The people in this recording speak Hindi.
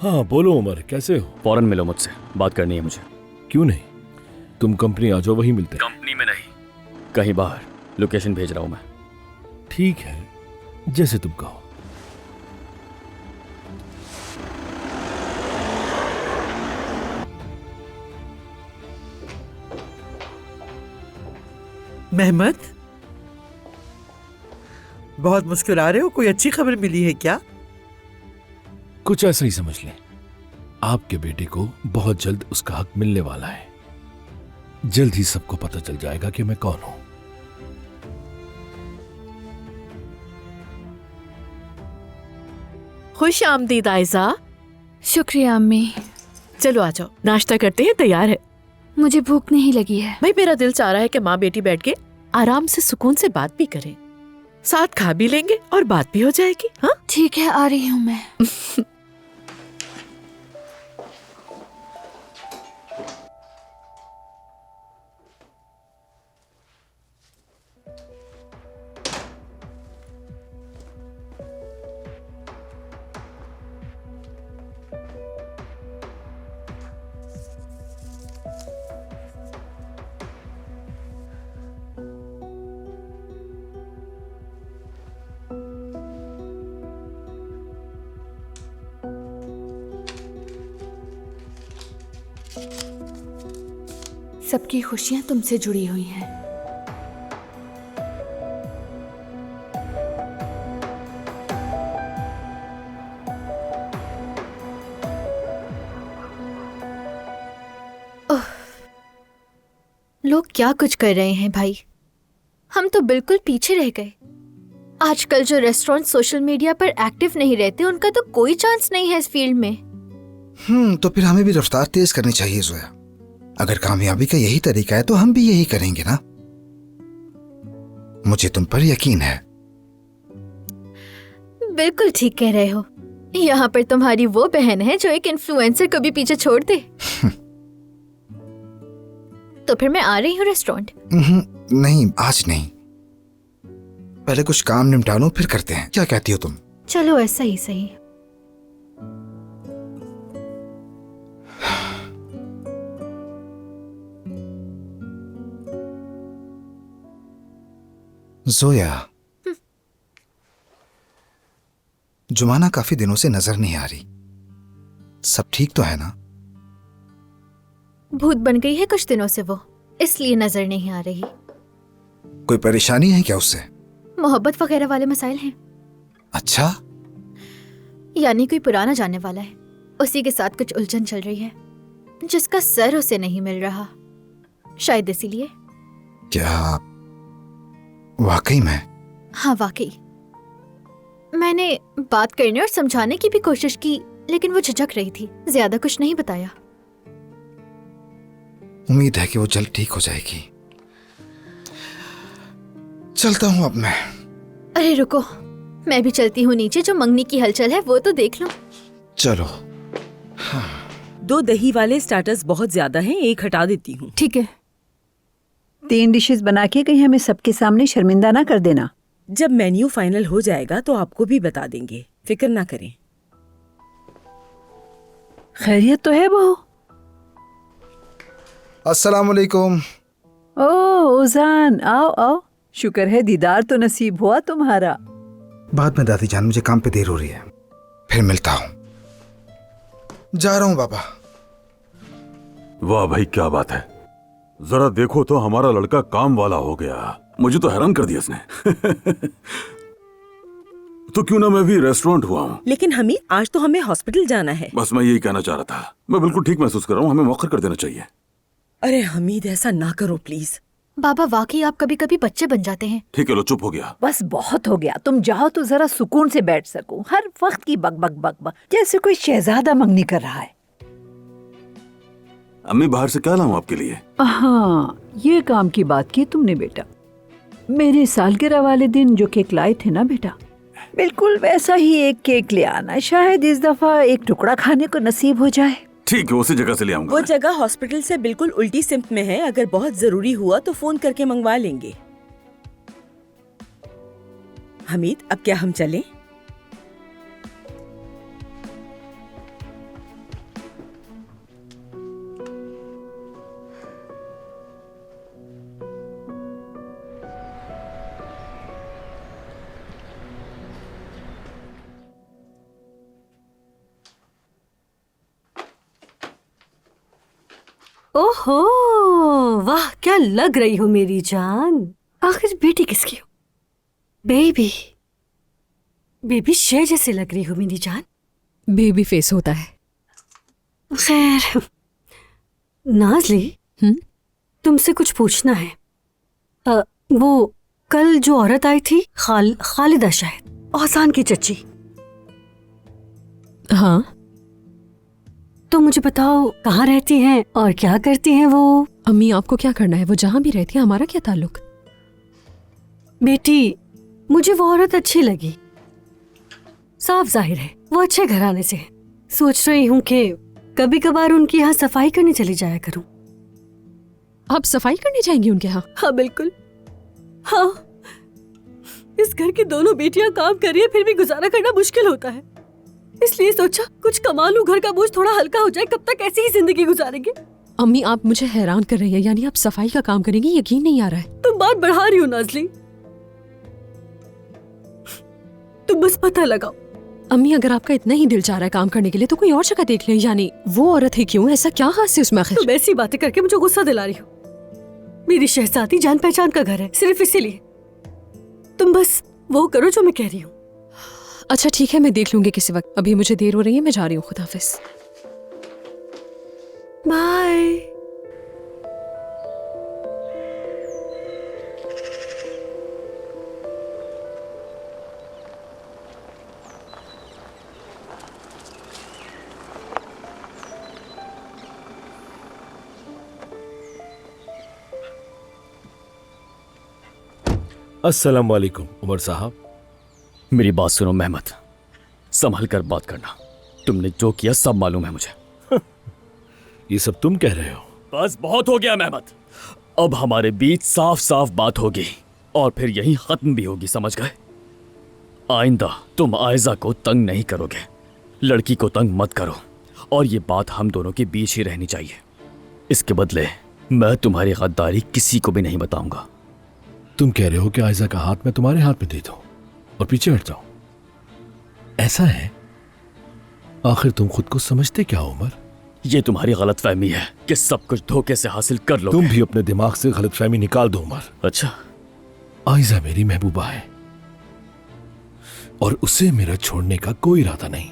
हाँ बोलो उमर, कैसे हो? फौरन मिलो मुझसे, बात करनी है मुझे। क्यों नहीं, तुम कंपनी आ जाओ, वहीं मिलते हैं। कंपनी में नहीं, कहीं बाहर। लोकेशन भेज रहा हूं मैं। ठीक है, जैसे तुम कहो। मेहमद, बहुत मुस्कुरा रहे हो, कोई अच्छी खबर मिली है क्या? कुछ ऐसा ही समझ लें, आपके बेटे को बहुत जल्द उसका हक मिलने वाला है। जल्द ही सबको पता चल जाएगा कि मैं कौन हूं। खुश आमदीद आयजा। शुक्रिया अम्मी। चलो आ जाओ, नाश्ता करते हैं, तैयार है। मुझे भूख नहीं लगी है। भाई मेरा दिल चाह रहा है कि माँ बेटी बैठ के आराम से सुकून से बात भी करें, साथ खा भी लेंगे और बात भी हो जाएगी। हाँ ठीक है, आ रही हूँ मैं। सबकी खुशियां तुमसे जुड़ी हुई हैं। लोग क्या कुछ कर रहे हैं भाई, हम तो बिल्कुल पीछे रह गए। आजकल जो रेस्टोरेंट सोशल मीडिया पर एक्टिव नहीं रहते, उनका तो कोई चांस नहीं है इस फील्ड में। तो फिर हमें भी रफ्तार तेज करनी चाहिए जोया। अगर कामयाबी का यही तरीका है तो हम भी यही करेंगे ना। मुझे तुम पर यकीन है। बिल्कुल ठीक कह रहे हो। यहाँ पर तुम्हारी वो बहन है जो एक इन्फ्लुएंसर को भी पीछे छोड़ दे। तो फिर मैं आ रही हूँ रेस्टोरेंट। नहीं, आज नहीं, पहले कुछ काम निपटा लो फिर करते हैं। क्या कहती हो तुम? चलो ऐसा ही सही। जोया, जुमाना काफी दिनों से नजर नहीं आ रही। सब ठीक तो है ना? भूत बन गई है कुछ दिनों से वो, इसलिए नजर नहीं आ रही। कोई परेशानी है क्या उससे? मोहब्बत वगैरह वाले मसाइल हैं। अच्छा, यानी कोई पुराना जानने वाला है, उसी के साथ कुछ उलझन चल रही है जिसका सर उसे नहीं मिल रहा, शायद इसीलिए। क्या वाकई में? हाँ वाकई। मैंने बात करने और समझाने की भी कोशिश की, लेकिन वो झिझक रही थी, ज्यादा कुछ नहीं बताया। उम्मीद है कि वो जल्द ठीक हो जाएगी। चलता हूँ अब मैं। अरे रुको, मैं भी चलती हूँ नीचे, जो मंगनी की हलचल है वो तो देख लो। चलो। 2 दही वाले स्टार्टर्स बहुत ज्यादा हैं, एक हटा देती हूँ। ठीक है। 3 डिशेस बना के कहीं हमें सबके सामने शर्मिंदा ना कर देना। जब मेन्यू फाइनल हो जाएगा तो आपको भी बता देंगे, फिक्र ना करें। खैरियत तो है बहू? अस्सलाम वालेकुम। ओह उजान, आओ आओ, शुक्र है दीदार तो नसीब हुआ तुम्हारा। बाद में दादी जान, मुझे काम पे देर हो रही है, फिर मिलता हूँ। जा रहा हूँ बाबा। वाह भाई, क्या बात है। जरा देखो तो, हमारा लड़का काम वाला हो गया। मुझे तो हैरान कर दिया इसने। तो क्यों ना मैं भी रेस्टोरेंट हुआ हूँ। लेकिन हमीद, आज तो हमें हॉस्पिटल जाना है। बस मैं यही कहना चाह रहा था। मैं बिल्कुल ठीक महसूस कर रहा हूँ, हमें मौखर कर देना चाहिए। अरे हमीद, ऐसा ना करो प्लीज। बाबा वाकई आप कभी कभी बच्चे बन जाते हैं। ठीक है, लो चुप हो गया। बस बहुत हो गया, तुम जाओ तो जरा सुकून से बैठ सको। हर वक्त की बक बक बक बक, जैसे कोई शहजादा मंगनी कर रहा है। अम्मी, बाहर से क्या लाऊं आपके लिए? हाँ, ये काम की बात की तुमने बेटा। मेरे सालगिरह वाले दिन जो केक लाए थे ना बेटा, बिल्कुल वैसा ही एक केक ले आना। शायद इस दफा एक टुकड़ा खाने को नसीब हो जाए। ठीक है, उसी जगह से ले आऊंगा। वो जगह हॉस्पिटल से बिल्कुल उल्टी सिम्त में है। अगर बहुत जरूरी हुआ तो फोन करके मंगवा लेंगे। हमीद, अब क्या हम चलें? ओहो, वाह क्या लग रही हो मेरी जान। आखिर बेटी किसकी हो? बेबी, बेबी शेर जैसे लग रही हो मेरी जान। बेबी फेस होता है। खैर नाजली, तुमसे कुछ पूछना है। वो कल जो औरत आई थी, खालिदा शायद, औसान की चच्ची। हाँ, तो मुझे बताओ कहाँ रहती हैं और क्या करती हैं वो? अम्मी आपको क्या करना है? वो जहाँ भी रहती है, हमारा क्या ताल्लुक? बेटी, मुझे वो औरत अच्छी लगी। साफ जाहिर है वो अच्छे घराने से है। सोच रही हूँ कि कभी कभार उनके यहाँ सफाई करने चली जाया करूँ। आप सफाई करने जाएंगी उनके यहाँ? हाँ बिल्कुल। हाँ, इस घर की दोनों बेटियां काम कर रही है, फिर भी गुजारा करना मुश्किल होता है। इसलिए सोचा कुछ कमा लूं, घर का बोझ थोड़ा हल्का हो जाए। कब तक ऐसी ही जिंदगी गुजारेंगे? अम्मी आप मुझे हैरान कर रही है, यानी आप सफाई का काम करेंगी? यकीन नहीं आ रहा है। तुम बात बढ़ा रही हो नाजली, तुम बस पता लगाओ। अम्मी अगर आपका इतना ही दिल चाह रहा है काम करने के लिए तो कोई और जगह देख लें। यानी वो औरत ही क्यों? ऐसा क्या खास है उसमें आखिर? तुम ऐसी बातें करके मुझे गुस्सा दिला रही हो। मेरी शहजादी जान पहचान का घर है, सिर्फ इसीलिए तुम बस वो करो जो मैं कह रही हूँ। अच्छा ठीक है, मैं देख लूंगी किसी वक्त। अभी मुझे देर हो रही है, मैं जा रही हूँ। खुदा हाफिज। बाय। अस्सलाम वालेकुम उमर साहब। मेरी बात सुनो मेहमत, संभल कर बात करना। तुमने जो किया सब मालूम है मुझे। ये सब तुम कह रहे हो? बस बहुत हो गया मेहमत। अब हमारे बीच साफ साफ बात होगी और फिर यही खत्म भी होगी, समझ गए? आइंदा तुम आयजा को तंग नहीं करोगे, लड़की को तंग मत करो, और ये बात हम दोनों के बीच ही रहनी चाहिए। इसके बदले मैं तुम्हारी गद्दारी किसी को भी नहीं बताऊंगा। तुम कह रहे हो कि आयजा का हाथ मैं तुम्हारे हाथ में दे दूं और पीछे हट जाऊं? ऐसा है? आखिर तुम खुद को समझते क्या हो उमर? ये तुम्हारी गलतफहमी है कि सब कुछ धोखे से हासिल कर लो। तुम भी अपने दिमाग से गलतफहमी निकाल दो उमर। अच्छा, आयजा मेरी महबूबा है और उसे मेरा छोड़ने का कोई इरादा नहीं।